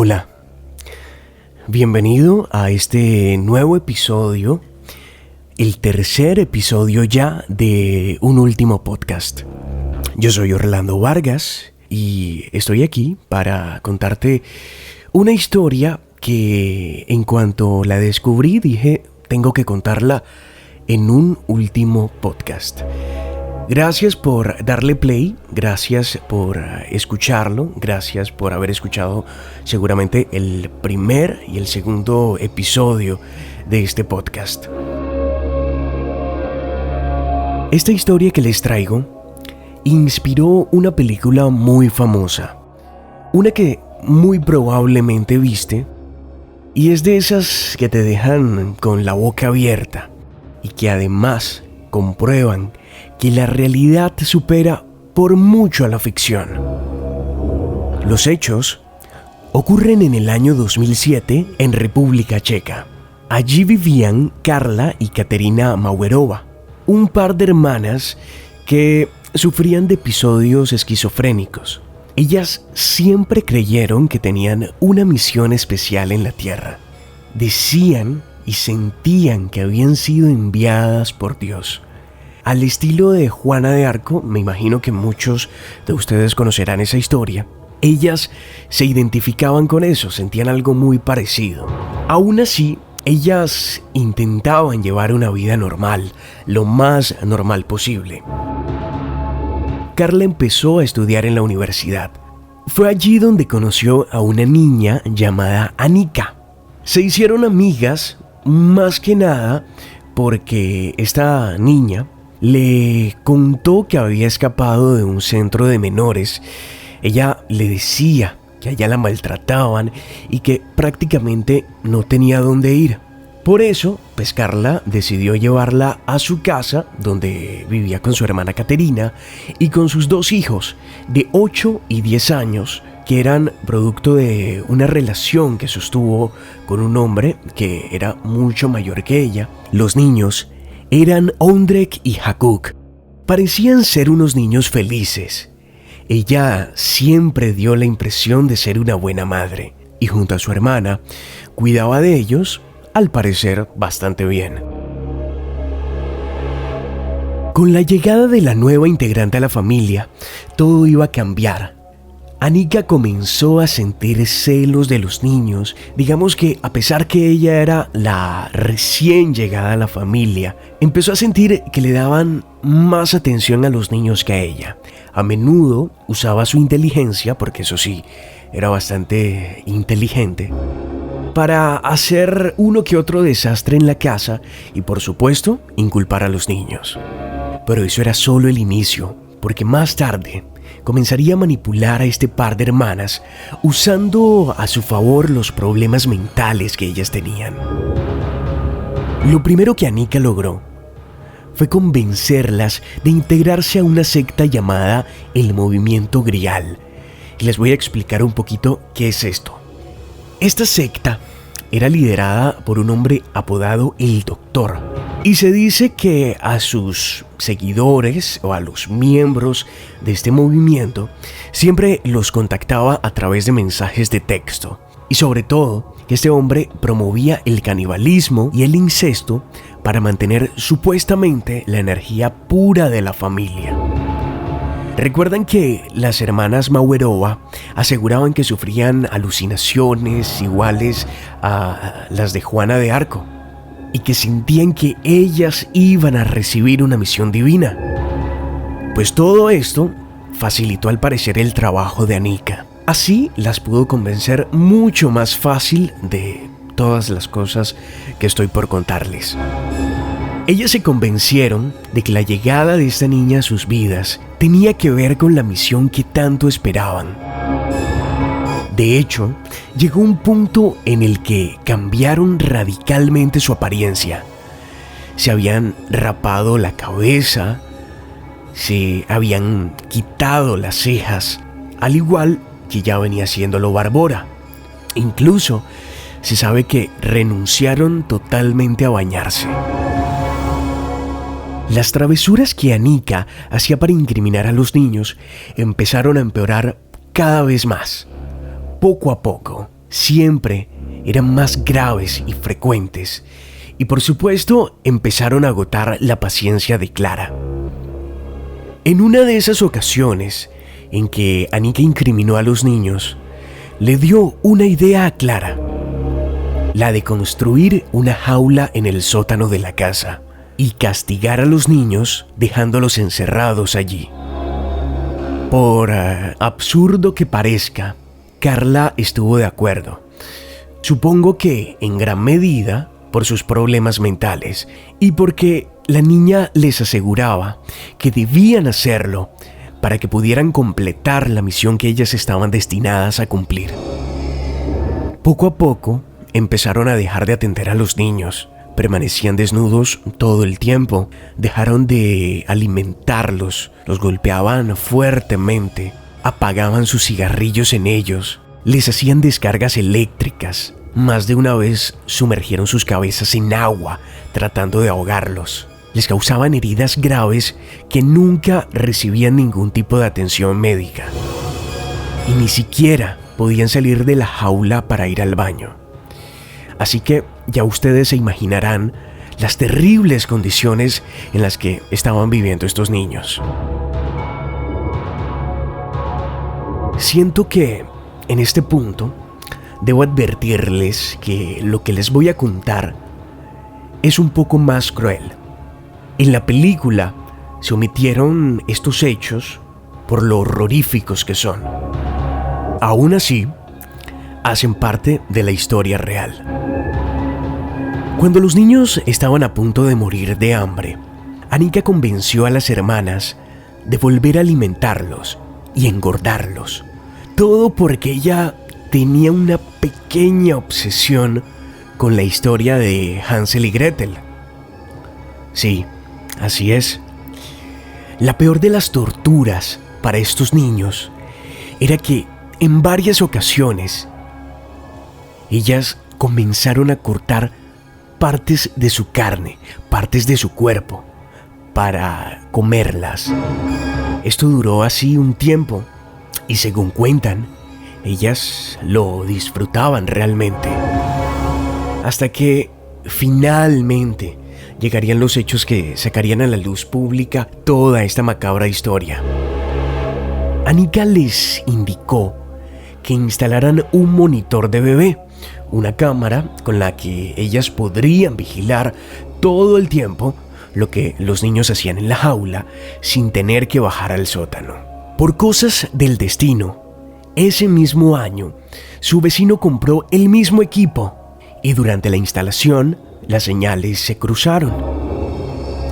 Hola, bienvenido a este nuevo episodio, el tercer episodio ya de un último podcast. Yo soy Orlando Vargas y estoy aquí para contarte una historia que en cuanto la descubrí dije, tengo que contarla en un último podcast. Gracias por darle play, gracias por escucharlo, gracias por haber escuchado seguramente el primer y el segundo episodio de este podcast. Esta historia que les traigo inspiró una película muy famosa, una que muy probablemente viste, y es de esas que te dejan con la boca abierta y que además comprueban que la realidad supera por mucho a la ficción. Los hechos ocurren en el año 2007 en República Checa. Allí vivían Karla y Katerina Mauerova, un par de hermanas que sufrían de episodios esquizofrénicos. Ellas siempre creyeron que tenían una misión especial en la Tierra. Decían y sentían que habían sido enviadas por Dios. Al estilo de Juana de Arco, me imagino que muchos de ustedes conocerán esa historia. Ellas se identificaban con eso, sentían algo muy parecido. Aún así, ellas intentaban llevar una vida normal, lo más normal posible. Karla empezó a estudiar en la universidad. Fue allí donde conoció a una niña llamada Anika. Se hicieron amigas, más que nada, porque esta niña le contó que había escapado de un centro de menores. Ella le decía que allá la maltrataban y que prácticamente no tenía dónde ir. Por eso, Karla decidió llevarla a su casa, donde vivía con su hermana Katerina y con sus dos hijos, de 8 y 10 años, que eran producto de una relación que sostuvo con un hombre que era mucho mayor que ella. Los niños eran Ondrek y Hakuk. Parecían ser unos niños felices. Ella siempre dio la impresión de ser una buena madre y junto a su hermana cuidaba de ellos, al parecer bastante bien. Con la llegada de la nueva integrante a la familia, todo iba a cambiar. Anika comenzó a sentir celos de los niños. Digamos que a pesar que ella era la recién llegada a la familia, empezó a sentir que le daban más atención a los niños que a ella. A menudo usaba su inteligencia, porque eso sí, era bastante inteligente, para hacer uno que otro desastre en la casa y, por supuesto, inculpar a los niños. Pero eso era solo el inicio, porque más tarde comenzaría a manipular a este par de hermanas usando a su favor los problemas mentales que ellas tenían. Lo primero que Anika logró fue convencerlas de integrarse a una secta llamada el Movimiento Grial. Y les voy a explicar un poquito qué es esto. Esta secta era liderada por un hombre apodado el Doctor. Y se dice que a sus seguidores o a los miembros de este movimiento siempre los contactaba a través de mensajes de texto. Y sobre todo, que este hombre promovía el canibalismo y el incesto para mantener supuestamente la energía pura de la familia. Recuerdan que las hermanas Mauerova aseguraban que sufrían alucinaciones iguales a las de Juana de Arco y que sentían que ellas iban a recibir una misión divina. Pues todo esto facilitó al parecer el trabajo de Anika. Así las pudo convencer mucho más fácil de todas las cosas que estoy por contarles. Ellas se convencieron de que la llegada de esta niña a sus vidas tenía que ver con la misión que tanto esperaban. De hecho, llegó un punto en el que cambiaron radicalmente su apariencia. Se habían rapado la cabeza, se habían quitado las cejas, al igual que ya venía haciéndolo Bárbara. Incluso se sabe que renunciaron totalmente a bañarse. Las travesuras que Anika hacía para incriminar a los niños empezaron a empeorar cada vez más. Poco a poco, siempre eran más graves y frecuentes, y por supuesto empezaron a agotar la paciencia de Clara. En una de esas ocasiones en que Anika incriminó a los niños, le dio una idea a Clara, la de construir una jaula en el sótano de la casa y castigar a los niños dejándolos encerrados allí. Por absurdo que parezca, Carla estuvo de acuerdo. Supongo que en gran medida por sus problemas mentales y porque la niña les aseguraba que debían hacerlo para que pudieran completar la misión que ellas estaban destinadas a cumplir. Poco a poco empezaron a dejar de atender a los niños. Permanecían desnudos todo el tiempo, dejaron de alimentarlos, los golpeaban fuertemente, apagaban sus cigarrillos en ellos, les hacían descargas eléctricas. Más de una vez sumergieron sus cabezas en agua tratando de ahogarlos. Les causaban heridas graves que nunca recibían ningún tipo de atención médica. Y ni siquiera podían salir de la jaula para ir al baño. Así que ya ustedes se imaginarán las terribles condiciones en las que estaban viviendo estos niños. Siento que en este punto debo advertirles que lo que les voy a contar es un poco más cruel. En la película se omitieron estos hechos por lo horroríficos que son. Aún así, hacen parte de la historia real. Cuando los niños estaban a punto de morir de hambre, Anika convenció a las hermanas de volver a alimentarlos y engordarlos. Todo porque ella tenía una pequeña obsesión con la historia de Hansel y Gretel. Sí, así es. La peor de las torturas para estos niños era que en varias ocasiones ellas comenzaron a cortar partes de su carne, partes de su cuerpo, para comerlas. Esto duró así un tiempo y según cuentan, ellas lo disfrutaban realmente. Hasta que finalmente llegarían los hechos que sacarían a la luz pública toda esta macabra historia. Anika les indicó que instalaran un monitor de bebé, una cámara con la que ellas podrían vigilar todo el tiempo lo que los niños hacían en la jaula sin tener que bajar al sótano. Por cosas del destino, ese mismo año, su vecino compró el mismo equipo y durante la instalación las señales se cruzaron.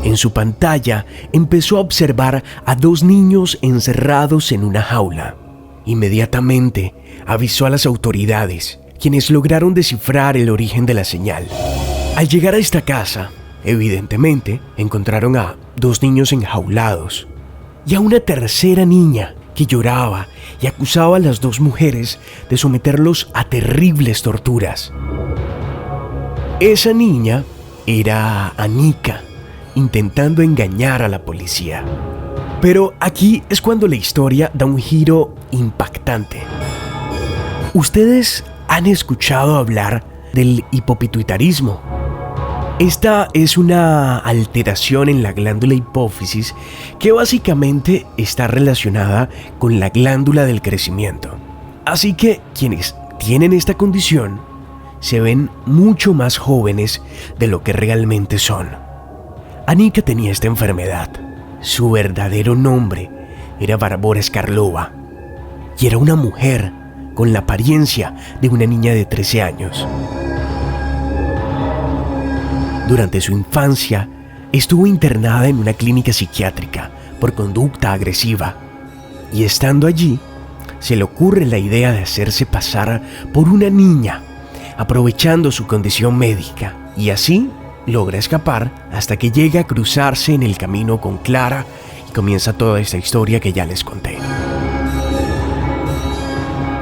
En su pantalla empezó a observar a dos niños encerrados en una jaula. Inmediatamente avisó a las autoridades, quienes lograron descifrar el origen de la señal. Al llegar a esta casa, evidentemente, encontraron a dos niños enjaulados y a una tercera niña que lloraba y acusaba a las dos mujeres de someterlos a terribles torturas. Esa niña era Anika, intentando engañar a la policía. Pero aquí es cuando la historia da un giro impactante. Ustedes han escuchado hablar del hipopituitarismo. Esta es una alteración en la glándula hipófisis que básicamente está relacionada con la glándula del crecimiento. Así que quienes tienen esta condición se ven mucho más jóvenes de lo que realmente son. Anika tenía esta enfermedad. Su verdadero nombre era Barbora Skarlova y era una mujer con la apariencia de una niña de 13 años. Durante su infancia, estuvo internada en una clínica psiquiátrica por conducta agresiva y estando allí, se le ocurre la idea de hacerse pasar por una niña, aprovechando su condición médica, y así logra escapar hasta que llega a cruzarse en el camino con Clara y comienza toda esta historia que ya les conté.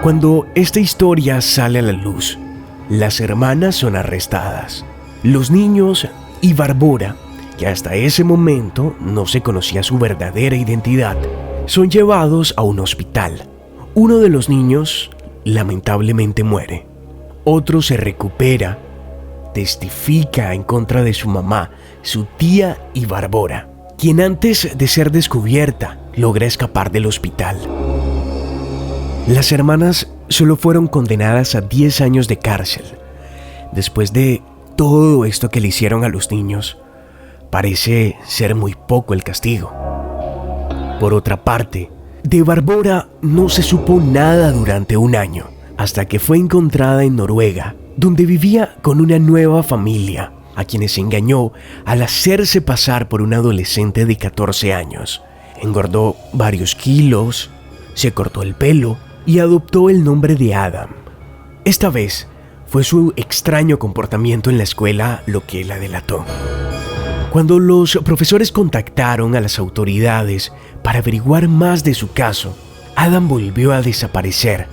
Cuando esta historia sale a la luz, las hermanas son arrestadas. Los niños y Barbora, que hasta ese momento no se conocía su verdadera identidad, son llevados a un hospital. Uno de los niños lamentablemente muere. otro se recupera, testifica en contra de su mamá, su tía y Bárbara, quien antes de ser descubierta logra escapar del hospital. Las hermanas solo fueron condenadas a 10 años de cárcel. Después de todo esto que le hicieron a los niños, parece ser muy poco el castigo. Por otra parte, de Bárbara no se supo nada durante un año, hasta que fue encontrada en Noruega, donde vivía con una nueva familia, a quienes engañó al hacerse pasar por un adolescente de 14 años. Engordó varios kilos, se cortó el pelo y adoptó el nombre de Adam. Esta vez fue su extraño comportamiento en la escuela lo que la delató. Cuando los profesores contactaron a las autoridades para averiguar más de su caso, Adam volvió a desaparecer,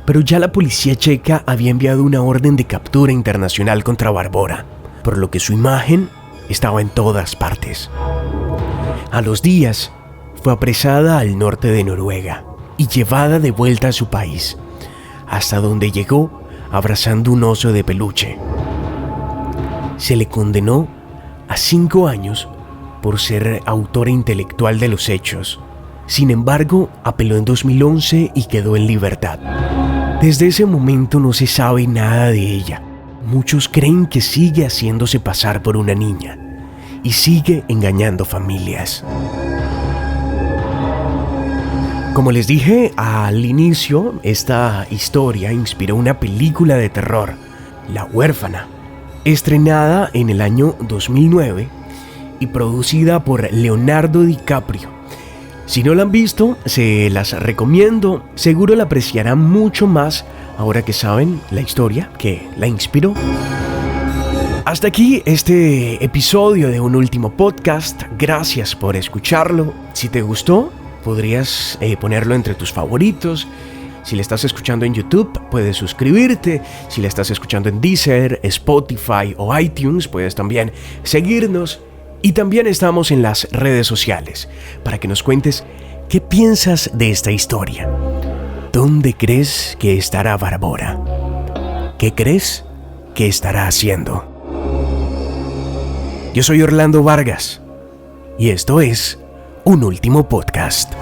pero ya la policía checa había enviado una orden de captura internacional contra Bárbara, por lo que su imagen estaba en todas partes. A los días, fue apresada al norte de Noruega y llevada de vuelta a su país, hasta donde llegó abrazando un oso de peluche. Se le condenó a 5 años por ser autora intelectual de los hechos. Sin embargo, apeló en 2011 y quedó en libertad. Desde ese momento no se sabe nada de ella. Muchos creen que sigue haciéndose pasar por una niña y sigue engañando familias. Como les dije al inicio, esta historia inspiró una película de terror, La Huérfana, estrenada en el año 2009 y producida por Leonardo DiCaprio. Si no la han visto, se las recomiendo, seguro la apreciarán mucho más ahora que saben la historia que la inspiró. Hasta aquí este episodio de Un Último Podcast, gracias por escucharlo. Si te gustó, podrías ponerlo entre tus favoritos. Si le estás escuchando en YouTube, puedes suscribirte. Si le estás escuchando en Deezer, Spotify o iTunes, puedes también seguirnos. Y también estamos en las redes sociales para que nos cuentes qué piensas de esta historia. ¿Dónde crees que estará Bárbara? ¿Qué crees que estará haciendo? Yo soy Orlando Vargas y esto es Un Último Podcast.